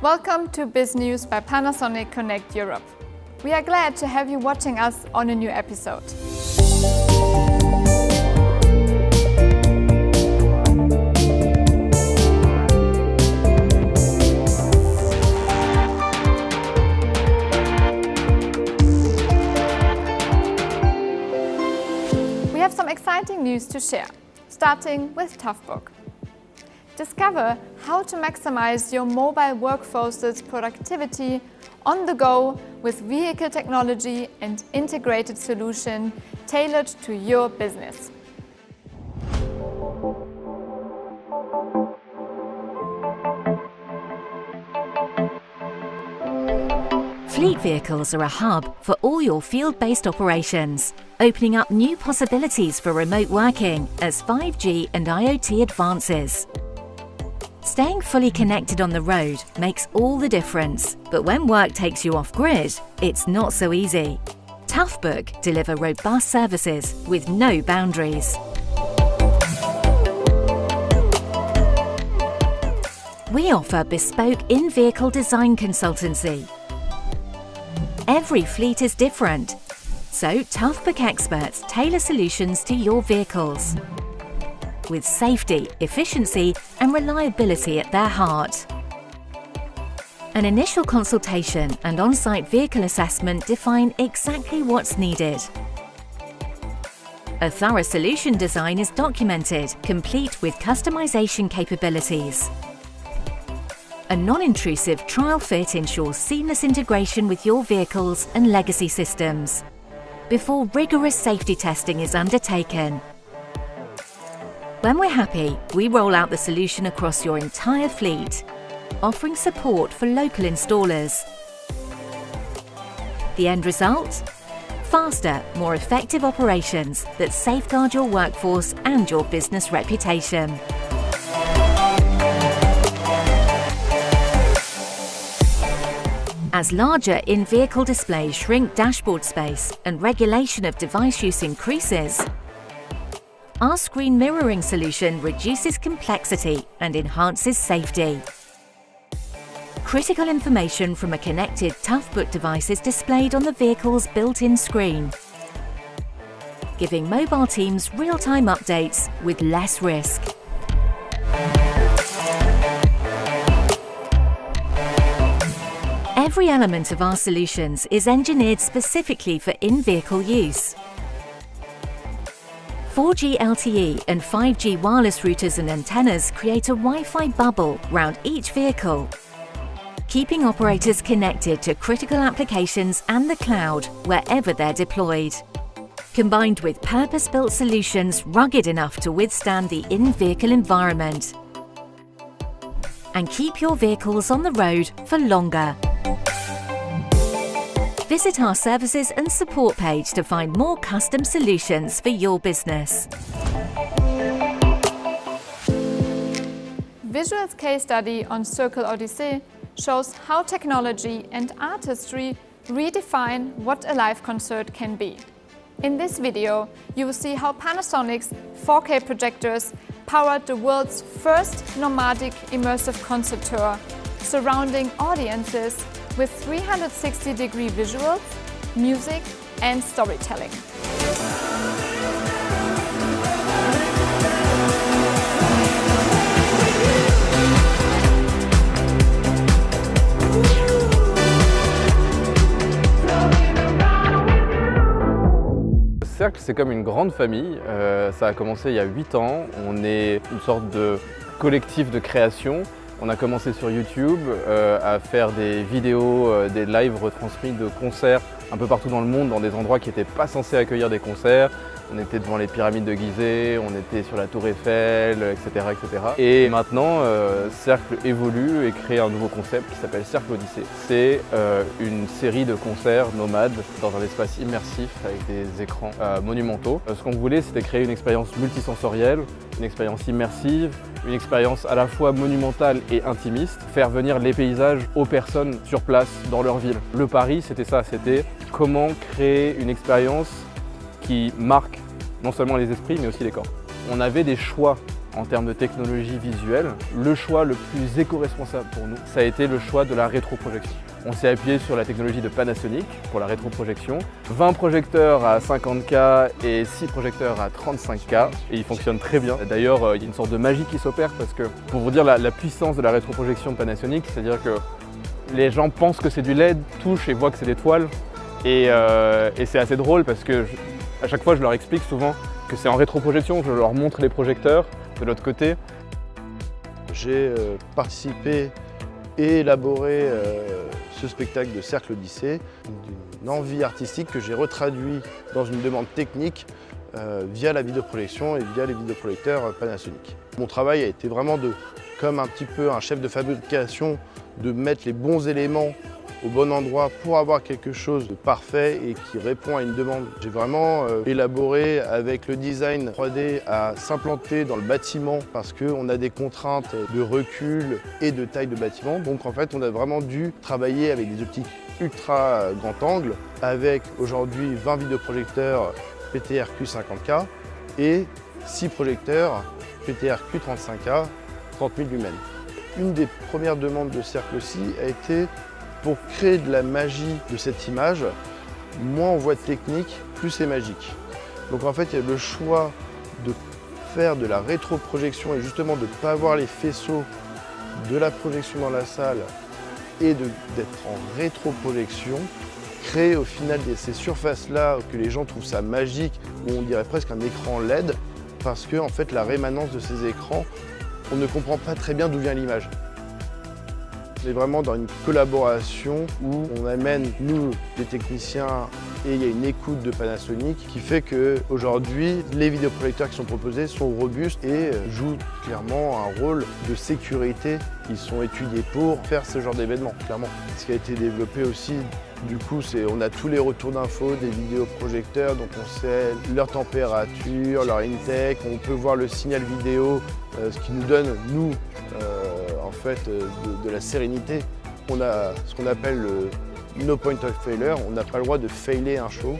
Welcome to BIZ News by Panasonic Connect Europe. We are glad to have you watching us on a new episode. We have some exciting news to share, starting with Toughbook. Discover how to maximize your mobile workforce's productivity on the go with vehicle technology and integrated solution tailored to your business. Fleet vehicles are a hub for all your field-based operations, opening up new possibilities for remote working as 5G and IoT advances. Staying fully connected on the road makes all the difference, but when work takes you off-grid, it's not so easy. Toughbook deliver robust services with no boundaries. We offer bespoke in-vehicle design consultancy. Every fleet is different, so Toughbook experts tailor solutions to your vehicles, with safety, efficiency and reliability at their heart. An initial consultation and on-site vehicle assessment define exactly what's needed. A thorough solution design is documented, complete with customization capabilities. A non-intrusive trial fit ensures seamless integration with your vehicles and legacy systems, before rigorous safety testing is undertaken. When we're happy, we roll out the solution across your entire fleet, offering support for local installers. The end result? Faster, more effective operations that safeguard your workforce and your business reputation. As larger in-vehicle displays shrink dashboard space and regulation of device use increases, our screen mirroring solution reduces complexity and enhances safety. Critical information from a connected Toughbook device is displayed on the vehicle's built-in screen, giving mobile teams real-time updates with less risk. Every element of our solutions is engineered specifically for in-vehicle use. 4G LTE and 5G wireless routers and antennas create a Wi-Fi bubble round each vehicle, keeping operators connected to critical applications and the cloud wherever they're deployed. Combined with purpose-built solutions rugged enough to withstand the in-vehicle environment and keep your vehicles on the road for longer. Visit our services and support page to find more custom solutions for your business. Visual's case study on Cercle Odyssey shows how technology and artistry redefine what a live concert can be. In this video, you will see how Panasonic's 4K projectors powered the world's first nomadic immersive concert tour, surrounding audiences with 360-degree visuals, music and storytelling. Cercle, c'est comme une grande famille. Ça a commencé il y a 8 ans. On est une sorte de collectif de création. On a commencé sur YouTube à faire des vidéos, des lives retransmis de concerts un peu partout dans le monde, dans des endroits qui n'étaient pas censés accueillir des concerts. On était devant les pyramides de Gizeh, on était sur la Tour Eiffel, etc. etc. Et maintenant, Cercle évolue et crée un nouveau concept qui s'appelle Cercle Odyssey. C'est une série de concerts nomades dans un espace immersif avec des écrans monumentaux. Ce qu'on voulait, c'était créer une expérience multisensorielle, une expérience immersive, une expérience à la fois monumentale et intimiste, faire venir les paysages aux personnes sur place dans leur ville. Le pari, c'était ça, c'était comment créer une expérience qui marque non seulement les esprits mais aussi les corps. On avait des choix en termes de technologie visuelle, le choix le plus éco-responsable pour nous, ça a été le choix de la rétroprojection. On s'est appuyé sur la technologie de Panasonic pour la rétroprojection. 20 projecteurs à 50K et 6 projecteurs à 35K et ils fonctionnent très bien. D'ailleurs, il y a une sorte de magie qui s'opère parce que, pour vous dire la puissance de la rétroprojection de Panasonic, c'est-à-dire que les gens pensent que c'est du LED, touchent et voient que c'est des toiles. Et c'est assez drôle parce que à chaque fois je leur explique souvent que c'est en rétroprojection, je leur montre les projecteurs de l'autre côté. J'ai participé et élaboré ce spectacle de Cercle Odyssey, d'une envie artistique que j'ai retraduit dans une demande technique via la vidéoprojection et via les vidéoprojecteurs Panasonic. Mon travail a été vraiment comme un petit peu un chef de fabrication, de mettre les bons éléments au bon endroit pour avoir quelque chose de parfait et qui répond à une demande. J'ai vraiment élaboré avec le design 3D à s'implanter dans le bâtiment parce qu'on a des contraintes de recul et de taille de bâtiment. Donc en fait, on a vraiment dû travailler avec des optiques ultra grand angle avec aujourd'hui 20 vidéoprojecteurs PTRQ 50K et 6 projecteurs PTRQ 35K 30 000 lumens. Une des premières demandes de Cercle aussi a été pour créer de la magie de cette image, moins on voit de technique, plus c'est magique. Donc en fait, il y a le choix de faire de la rétroprojection et justement de ne pas avoir les faisceaux de la projection dans la salle et d'être en rétroprojection, créer au final ces surfaces-là que les gens trouvent ça magique, où on dirait presque un écran LED, parce que en fait, la rémanence de ces écrans, on ne comprend pas très bien d'où vient l'image. On est vraiment dans une collaboration où on amène, nous, les techniciens, et il y a une écoute de Panasonic qui fait qu'aujourd'hui, les vidéoprojecteurs qui sont proposés sont robustes et jouent clairement un rôle de sécurité. Ils sont étudiés pour faire ce genre d'événement, clairement. Ce qui a été développé aussi, du coup, c'est on a tous les retours d'infos des vidéoprojecteurs, donc on sait leur température, leur intake, on peut voir le signal vidéo, ce qui nous donne, nous, en fait, de la sérénité. On a ce qu'on appelle le no point of failure, on n'a pas le droit de failer un show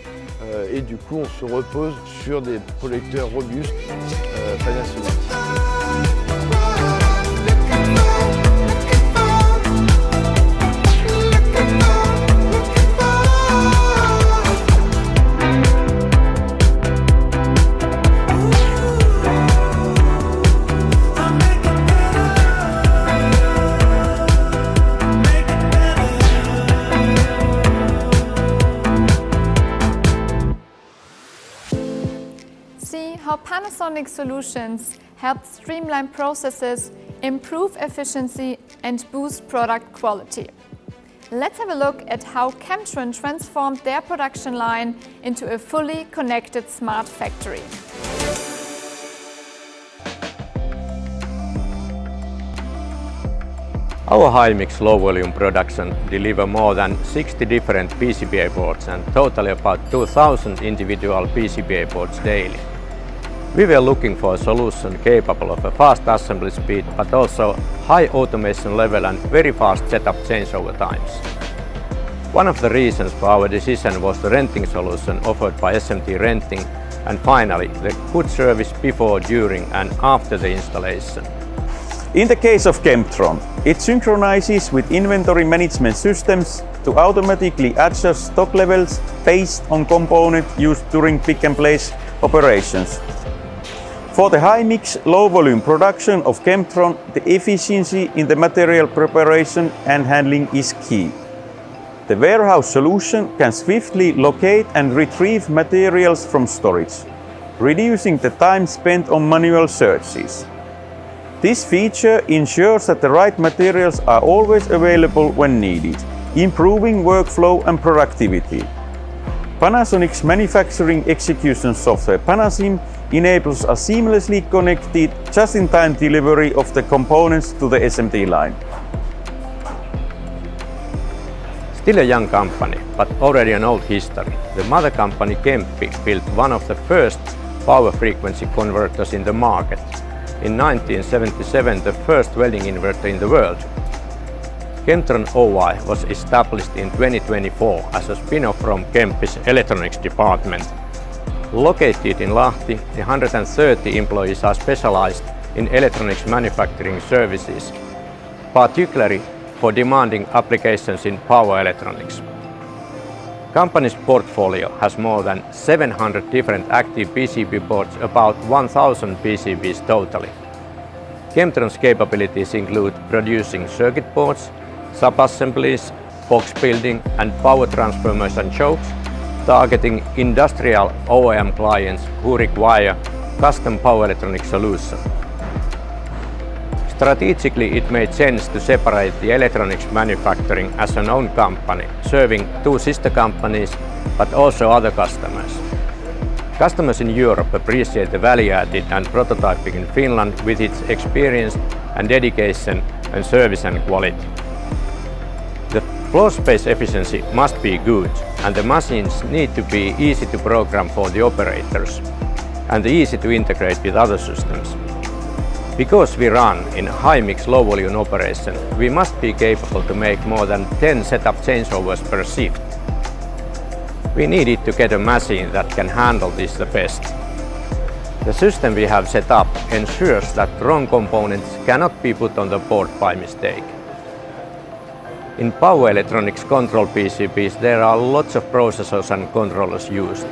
et du coup on se repose sur des projecteurs robustes Panasonic. See how Panasonic solutions help streamline processes, improve efficiency and boost product quality. Let's have a look at how Kemptron transformed their production line into a fully connected smart factory. Our high-mix low-volume production deliver more than 60 different PCBA boards and totally about 2,000 individual PCBA boards daily. We were looking for a solution capable of a fast assembly speed but also high automation level and very fast setup changeover times. One of the reasons for our decision was the renting solution offered by SMT Renting and finally the good service before, during and after the installation. In the case of Kemptron, it synchronizes with inventory management systems to automatically adjust stock levels based on component used during pick-and-place operations. For the high-mix, low-volume production of Kemptron, the efficiency in the material preparation and handling is key. The warehouse solution can swiftly locate and retrieve materials from storage, reducing the time spent on manual searches. This feature ensures that the right materials are always available when needed, improving workflow and productivity. Panasonic's manufacturing execution software Panasim enables a seamlessly connected, just-in-time delivery of the components to the SMT line. Still a young company, but already an old history. The mother company Kemppi built one of the first power frequency converters in the market. In 1977, the first welding inverter in the world. Kemptron Oy was established in 2024 as a spin-off from Kemppi's electronics department. Located in Lahti, the 130 employees are specialized in electronics manufacturing services, particularly for demanding applications in power electronics. Company's portfolio has more than 700 different active PCB boards, about 1,000 PCBs totally. Kemptron's capabilities include producing circuit boards, sub-assemblies, box building and power transformers and chokes, targeting industrial OEM clients who require custom power electronic solutions. Strategically, it made sense to separate the electronics manufacturing as an own company, serving two sister companies, but also other customers. Customers in Europe appreciate the value added and prototyping in Finland with its experience and dedication and service and quality. The floor space efficiency must be good, and the machines need to be easy to program for the operators and easy to integrate with other systems. Because we run in high-mix, low-volume operation, we must be capable to make more than 10 setup changeovers per shift. We needed to get a machine that can handle this the best. The system we have set up ensures that wrong components cannot be put on the board by mistake. In power electronics control PCBs, there are lots of processors and controllers used,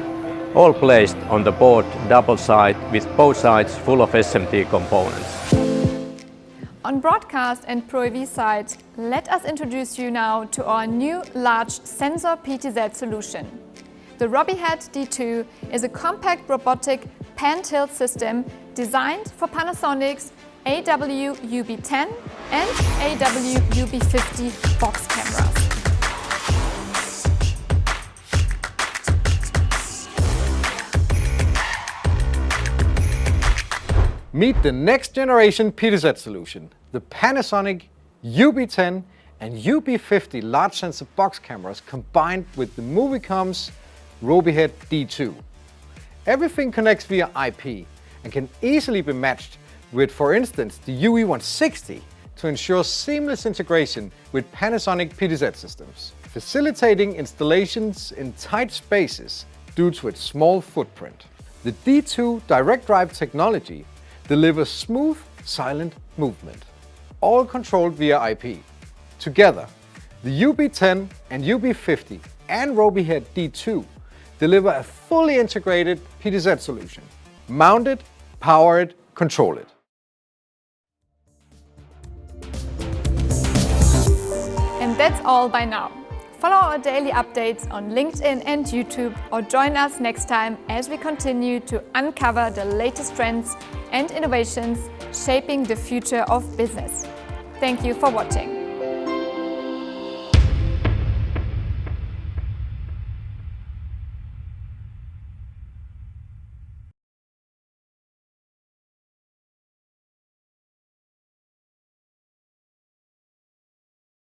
all placed on the board double side with both sides full of SMT components. On broadcast and Pro AV side, let us introduce you now to our new large sensor PTZ solution. The Robyhead D2 is a compact robotic pan-tilt system designed for Panasonic's AW-UB10 and AW-UB50 box cameras. Meet the next generation PTZ solution, the Panasonic UB10 and UB50 large sensor box cameras combined with the Movicom's Robyhead D2. Everything connects via IP and can easily be matched with, for instance, the UE160 to ensure seamless integration with Panasonic PTZ systems, facilitating installations in tight spaces due to its small footprint. The D2 direct drive technology delivers smooth, silent movement, all controlled via IP. Together, the UB10 and UB50 and Robyhead D2 deliver a fully integrated PTZ solution. Mount it, power it, control it. And that's all by now. Follow our daily updates on LinkedIn and YouTube, or join us next time as we continue to uncover the latest trends and innovations shaping the future of business. Thank you for watching.